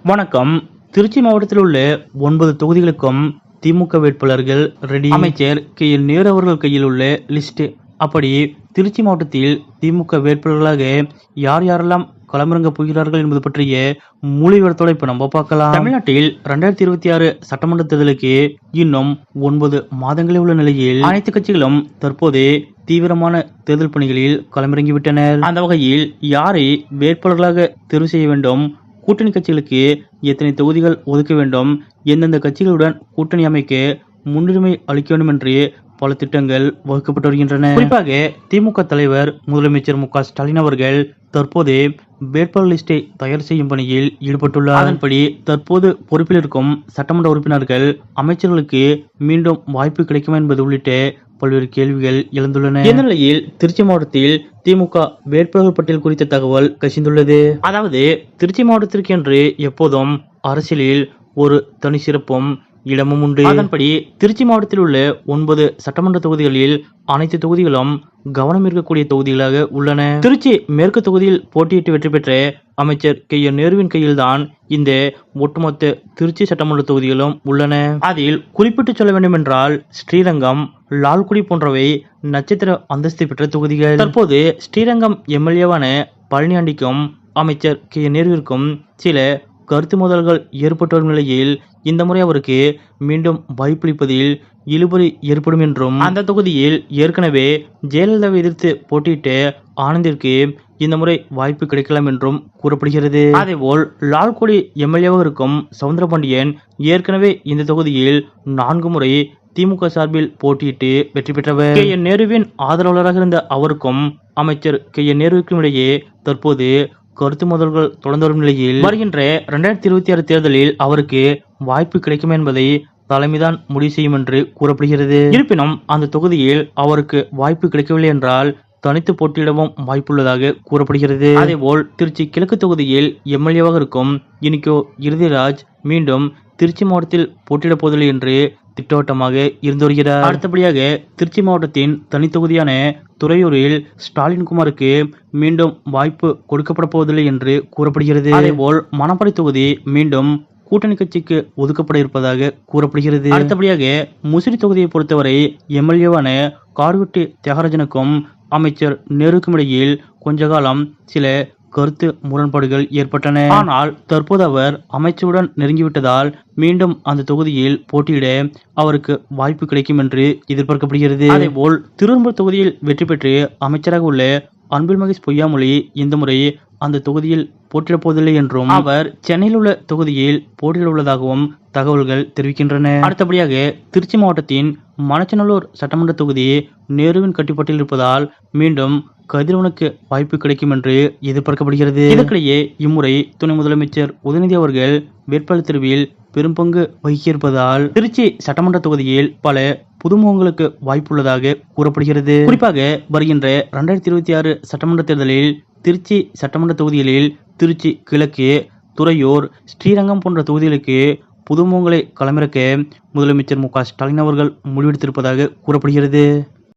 வணக்கம். திருச்சி மாவட்டத்தில் உள்ள 9 தொகுதிகளுக்கும் திமுக வேட்பாளர்கள் ரெடி. அமைச்சர் நேரு அவர்கள் கையில் உள்ள லிஸ்ட். அப்படி திருச்சி மாவட்டத்தில் திமுக வேட்பாளர்களாக யார் யாரெல்லாம் களமிறங்க போகிறார்கள் என்பது பற்றிய முழு விவரத்தோட இப்ப நம்ம பார்க்கலாம். தமிழ்நாட்டில் 2026 சட்டமன்ற தேர்தலுக்கு இன்னும் 9 மாதங்களே உள்ள நிலையில் அனைத்து கட்சிகளும் தற்போது தீவிரமான தேர்தல் பணிகளில் களமிறங்கிவிட்டனர். அந்த வகையில் யாரை வேட்பாளர்களாக தேர்வு செய்ய வேண்டும், கூட்டணி கட்சிகளுக்கு எத்தனை தொகுதிகள் ஒதுக்க வேண்டும், எந்தெந்த கட்சிகளுடன் கூட்டணி அமைக்க முன்னுரிமை அளிக்க வேண்டும் என்று பல திட்டங்கள் வகுக்கப்பட்டு வருகின்றன. குறிப்பாக திமுக தலைவர் முதலமைச்சர் மு க ஸ்டாலின் அவர்கள் தற்போது வேட்பாளர் லிஸ்டை தயார் செய்யும் பணியில் ஈடுபட்டுள்ளார். அதன்படி தற்போது பொறுப்பில் இருக்கும் சட்டமன்ற உறுப்பினர்கள், அமைச்சர்களுக்கு மீண்டும் வாய்ப்பு கிடைக்குமா என்பது உள்ளிட்ட பல்வேறு கேள்விகள் எழுந்துள்ளன. இந்த நிலையில் திருச்சி மாவட்டத்தில் திமுக வேட்பாளர்கள் பட்டியல் குறித்த தகவல் கசிந்துள்ளது. அதாவது திருச்சி மாவட்டத்திற்கு என்று எப்போதும் அரசியலில் ஒரு தனி சிறப்பும் இடமும் உண்டு. அதன்படி திருச்சி மாவட்டத்தில் உள்ள 9 சட்டமன்ற தொகுதிகளில் அனைத்து தொகுதிகளும் கவனம் இருக்கக்கூடிய தொகுதிகளாக உள்ளன. திருச்சி மேற்கு தொகுதியில் போட்டியிட்டு வெற்றி பெற்ற அமைச்சர் நேருவின் கையில்தான் இந்த ஒட்டுமொத்த திருச்சி சட்டமன்ற தொகுதிகளும் உள்ளன. அதில் குறிப்பிட்டு சொல்ல வேண்டும் என்றால் ஸ்ரீரங்கம், லால்குடி போன்றவை நட்சத்திர அந்தஸ்து பெற்ற தொகுதிகள். தற்போது ஸ்ரீரங்கம் எம்எல்ஏவான பழனியாண்டிக்கும் அமைச்சர் நேருவிற்கும் சில கருத்து மோதல்கள் ஏற்பட்டு வரும் நிலையில் இந்த முறை அவருக்கு மீண்டும் வாய்ப்பளிப்பதில் இழுபறி ஏற்படும் என்றும், அந்த தொகுதியில் ஏற்கனவே ஜெயலலிதாவை எதிர்த்து போட்டியிட்ட ஆனந்திற்கு இந்த முறை வாய்ப்பு கிடைக்கலாம் என்றும் கூறப்படுகிறது. அதேபோல் லால்குடி எம்எல்ஏவாக இருக்கும் சவுந்தரபாண்டியன் ஏற்கனவே இந்த தொகுதியில் 4 முறை திமுக சார்பில் போட்டியிட்டு வெற்றி பெற்றவர். நேருவின் ஆதரவாளராக இருந்த அவருக்கும் அமைச்சர் நேருவிற்கும் இடையே தற்போது கருத்து மோதல்கள் தொடர்ந்து வரும் நிலையில் வருகின்ற 2026 தேர்தலில் அவருக்கு வாய்ப்பு கிடைக்கும் என்பதை தலைமைதான் முடிவு செய்யும் என்று கூறப்படுகிறது. இருப்பினும் அந்த தொகுதியில் அவருக்கு வாய்ப்பு கிடைக்கவில்லை என்றால் தனித்து போட்டியிடவும் வாய்ப்புள்ளதாக கூறப்படுகிறது. அதேபோல் திருச்சி கிழக்கு தொகுதியில் எம்எல்ஏவாக இருக்கும் இனிகோ இறுதிராஜ் மீண்டும் திருச்சி மாவட்டத்தில் போட்டியிடப் போவதில்லை என்று திட்டவட்டமாக இருந்து வருகிறார். அடுத்தபடியாக திருச்சி மாவட்டத்தின் தனி தொகுதியான துறையூரில் ஸ்டாலின் குமாருக்கு மீண்டும் வாய்ப்பு கொடுக்கப்பட போவதில்லை என்று கூறப்படுகிறது. அதேபோல் மணப்பாறை தொகுதி மீண்டும் கூட்டணி கட்சிக்கு ஒதுக்கப்பட இருப்பதாக கூறப்படுகிறது. அடுத்தபடியாக முசிறி தொகுதியை பொறுத்தவரை எம்எல்ஏவான கார்வெட்டி தியாகராஜனுக்கும் அமைச்சர் நேருக்கும் இடையில் கொஞ்ச காலம் சில கருத்து முரண்பாடுகள் ஏற்பட்டன. ஆனால் தற்போது அவர் அமைச்சருடன் நெருங்கிவிட்டதால் மீண்டும் அந்த தொகுதியில் போட்டியிட அவருக்கு வாய்ப்பு கிடைக்கும் என்று எதிர்பார்க்கப்படுகிறது. அதேபோல் திருவெரும்பூர் தொகுதியில் வெற்றி பெற்று அமைச்சராக உள்ள அன்பில் மகேஷ் பொய்யாமொழி இந்த முறை அந்த தொகுதியில் போட்டியிடப் போவதில்லை என்றும், அவர் சென்னையில் உள்ள தொகுதியில் போட்டியிட உள்ளதாகவும் தகவல்கள் தெரிவிக்கின்றன. அடுத்தபடியாக திருச்சி மாவட்டத்தின் மணச்சநல்லூர் சட்டமன்ற தொகுதி நேருவின் கட்டுப்பாட்டில் இருப்பதால் மீண்டும் கதிரவனுக்கு வாய்ப்பு கிடைக்கும் என்று எதிர்பார்க்கப்படுகிறது. இதற்கிடையே இம்முறை துணை முதலமைச்சர் உதயநிதி அவர்கள் வேட்பாளர் தேர்வில் பெரும் பங்கு வகிக்கியிருப்பதால் திருச்சி சட்டமன்ற தொகுதியில் பல புதுமுகங்களுக்கு வாய்ப்புள்ளதாக கூறப்படுகிறது. குறிப்பாக வருகின்ற 2026 சட்டமன்ற தேர்தலில் திருச்சி சட்டமன்ற தொகுதிகளில் திருச்சி கிழக்கு, துறையூர், ஸ்ரீரங்கம் போன்ற தொகுதிகளுக்கு புதுமுகங்களை களமிறக்க முதலமைச்சர் மு க ஸ்டாலின் அவர்கள் முடிவெடுத்திருப்பதாக கூறப்படுகிறது.